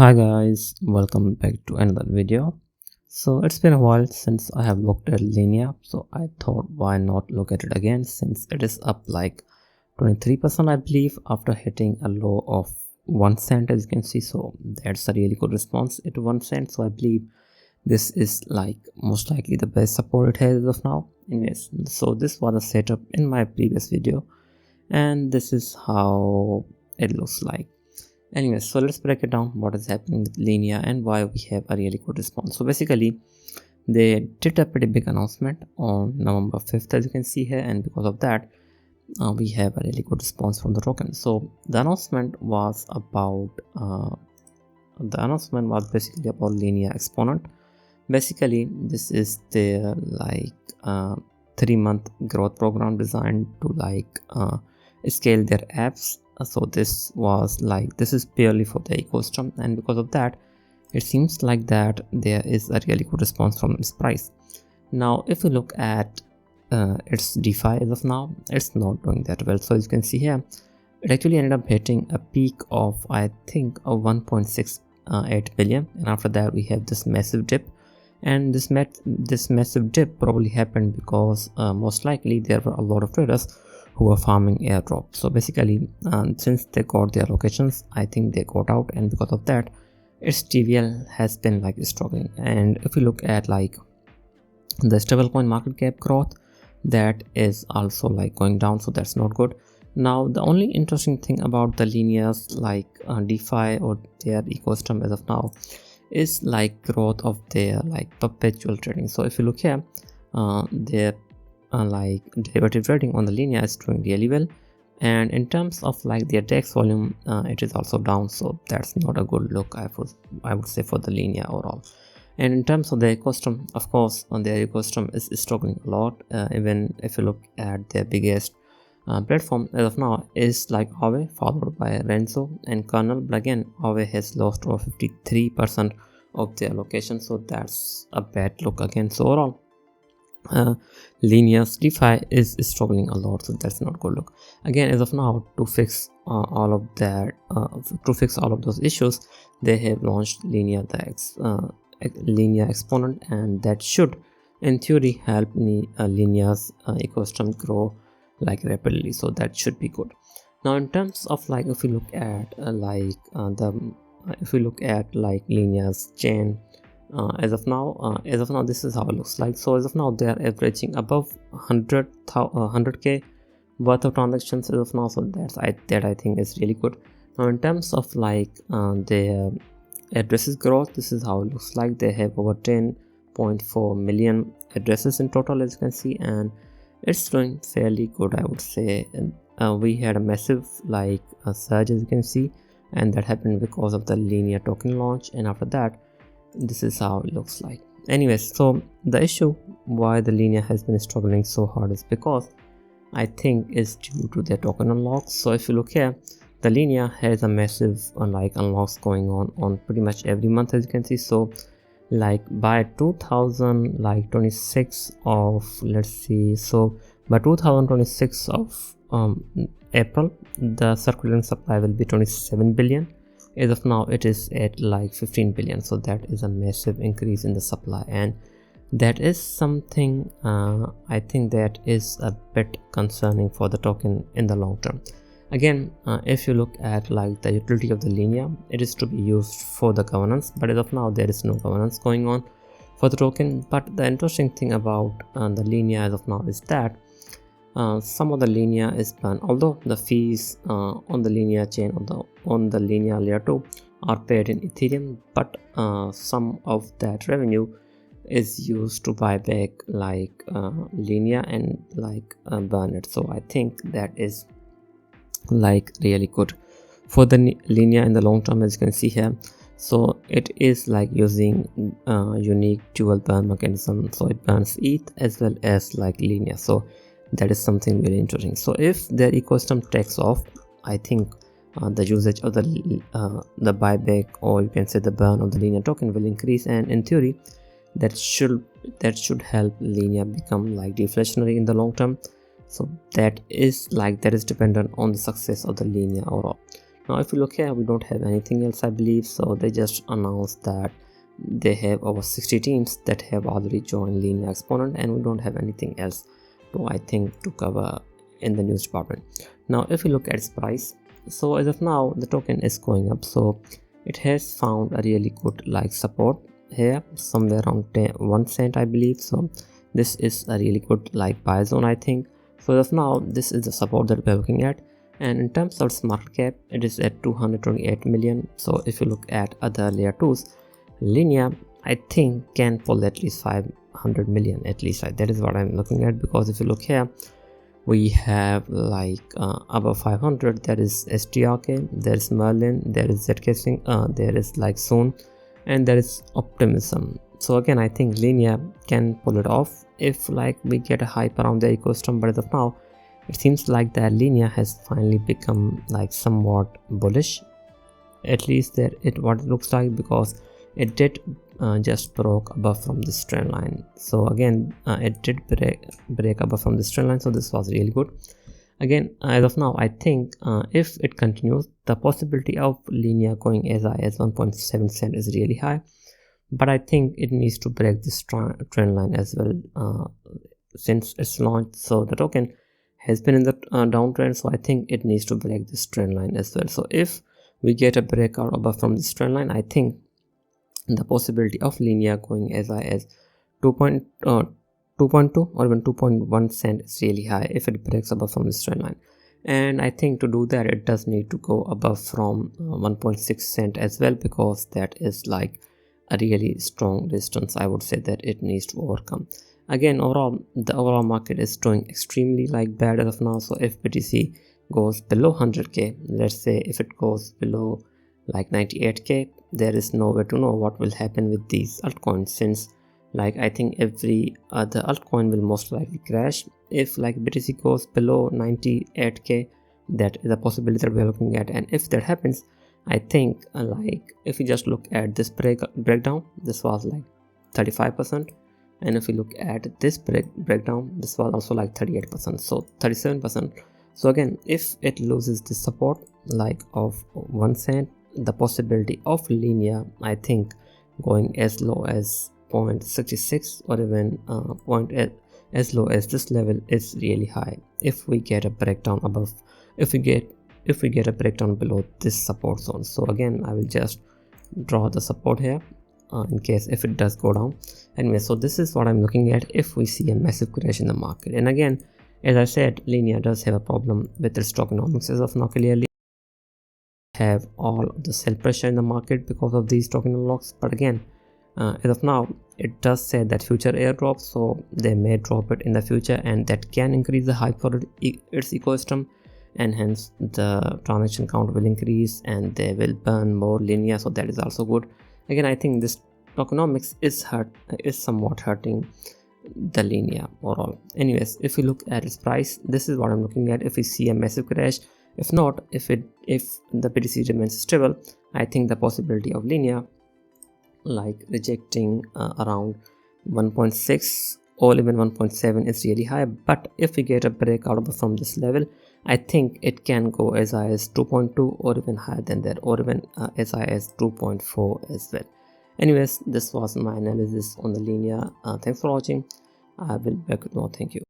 Hi guys, welcome back to another video. So it's been a while since I have looked at Linea, so I thought why not look at it again since it is up like 23% I believe after hitting a low of 1 cent, as you can see. So that's a really good response at 1 cent. So I believe this is like most likely the best support it has as of now. Anyways, so this was a setup in my previous video and this is how it looks like. Anyways, so let's break it down what is happening with Linea and why we have a really good response. So basically they did a pretty big announcement on November 5th, as you can see here, and because of that we have a really good response from the token. So the announcement was basically about Linea Exponent. Basically this is their like 3-month growth program designed to scale their apps. So this is purely for the ecosystem, and because of that it seems like that there is a really good response from its price. Now if you look at its DeFi as of now, it's not doing that well. So as you can see here, it actually ended up hitting a peak of I think a 1.68 billion, and after that we have this massive dip. And this massive dip probably happened because most likely there were a lot of traders who were farming airdrop. So basically since they got their locations, I think they got out, and because of that its TVL has been like struggling. And if you look at like the stablecoin market cap growth, that is also like going down, so that's not good. Now the only interesting thing about the Linea's DeFi or their ecosystem as of now is like growth of their like perpetual trading. So if you look here, their like derivative trading on the Linea is doing really well, and in terms of like their DEX volume, it is also down, so that's not a good look, I would say, for the Linea overall. And in terms of the ecosystem, of course their ecosystem is struggling a lot. Even if you look at their biggest platform as of now is like Aave, followed by Renzo and Kernel, but again Aave has lost over 53% of their allocation, so that's a bad look again. So overall Linea's DeFi is struggling a lot, so that's not good look. Again, as of now, to fix all of that, to fix all of those issues, they have launched Linea Exponent, and that should in theory help Linea's ecosystem grow like rapidly, so that should be good. Now in terms of like if you look at Linea's chain, as of now this is how it looks like. So as of now they are averaging above 100k worth of transactions as of now, so that I think is really good. Now in terms of like their addresses growth, this is how it looks like. They have over 10.4 million addresses in total, as you can see, and it's doing fairly good, I would say. And we had a massive surge, as you can see, and that happened because of the Linea Token launch, and after that this is how it looks like. Anyways, so the issue why the Linea has been struggling so hard is because I think is due to their token unlocks. So if you look here, the Linea has a massive unlocks going on pretty much every month, as you can see. So like by 2026 of, let's see, so by 2026 of April, the circulating supply will be 27 billion. As of now it is at like 15 billion, so that is a massive increase in the supply, and that is something I think that is a bit concerning for the token in the long term. Again, if you look at like the utility of the Linea, it is to be used for the governance, but as of now there is no governance going on for the token. But the interesting thing about the Linea as of now is that some of the Linea is banned, although the fees on the Linea chain on the Linea layer 2 are paid in Ethereum, but some of that revenue is used to buy back Linea and burn it. So I think that is like really good for the Linea in the long term, as you can see here. So it is like using unique dual burn mechanism, so it burns ETH as well as like Linea, so that is something really interesting. So if their ecosystem takes off, I think the usage of the buyback, or you can say the burn of the Linea token, will increase, and in theory that should help Linea become like deflationary in the long term. So that is dependent on the success of the Linea overall. Now if you look here, we don't have anything else, I believe. So they just announced that they have over 60 teams that have already joined Linea Exponent, and we don't have anything else to, I think, to cover in the news department. Now if you look at its price, so as of now the token is going up, so it has found a really good like support here somewhere around 1 cent, I believe. So this is a really good like buy zone, I think. So as of now, this is the support that we're looking at, and in terms of its market cap, it is at 228 million. So if you look at other layer 2s, Linea, I think, can pull at least 500 million at least. That is what I'm looking at, because if you look here, we have like above 500, there is STRK, there is Merlin, there is ZK, there is like Soon, and there is Optimism. So again, I think Linea can pull it off if like we get a hype around the ecosystem. But as of now, it seems like that Linea has finally become like somewhat bullish, at least that what it looks like, because it did just broke above from this trend line. So again, it did break above from this trend line, so this was really good. Again, as of now, I think if it continues, the possibility of Linea going as high as 1.7 cent is really high, but I think it needs to break this trend line as well since its launch. So the token has been in the downtrend, so I think it needs to break this trend line as well. So if we get a breakout above from this trend line, I think the possibility of Linea going as high as 2.2 or even 2.1 cent is really high if it breaks above from this trend line. And I think to do that, it does need to go above from 1.6 cent as well, because that is like a really strong distance, I would say, that it needs to overcome. Again, overall, the overall market is doing extremely like bad as of now. So if BTC goes below 100k, let's say if it goes below like 98k, there is no way to know what will happen with these altcoins, since like I think every other altcoin will most likely crash. If like BTC goes below 98k, that is a possibility that we are looking at. And if that happens, I think like if you just look at this breakdown, this was like 35%, and if you look at this breakdown, this was also like 38%, so 37%. So again, if it loses the support like of 1 cent, the possibility of Linea, I think, going as low as 0.66 or even as low as this level is really high. If we get a breakdown above, if we get a breakdown below this support zone. So again, I will just draw the support here in case if it does go down. Anyway, so this is what I'm looking at if we see a massive crash in the market. And again, as I said, Linea does have a problem with its tokenomics as of now. Clearly have all the sell pressure in the market because of these token unlocks, but again, as of now, it does say that future airdrops, so they may drop it in the future, and that can increase the hype for its ecosystem, and hence the transaction count will increase and they will burn more Linea, so that is also good. Again, I think this tokenomics is somewhat hurting the Linea overall. Anyways, if we look at its price, this is what I'm looking at if we see a massive crash. If not, if the BTC remains stable, I think the possibility of Linea like rejecting around 1.6 or even 1.7 is really high. But if we get a breakout from this level, I think it can go as high as 2.2 or even higher than that, or even as high as 2.4 as well. Anyways, this was my analysis on the Linea. Thanks for watching. I will be back with more. Thank you.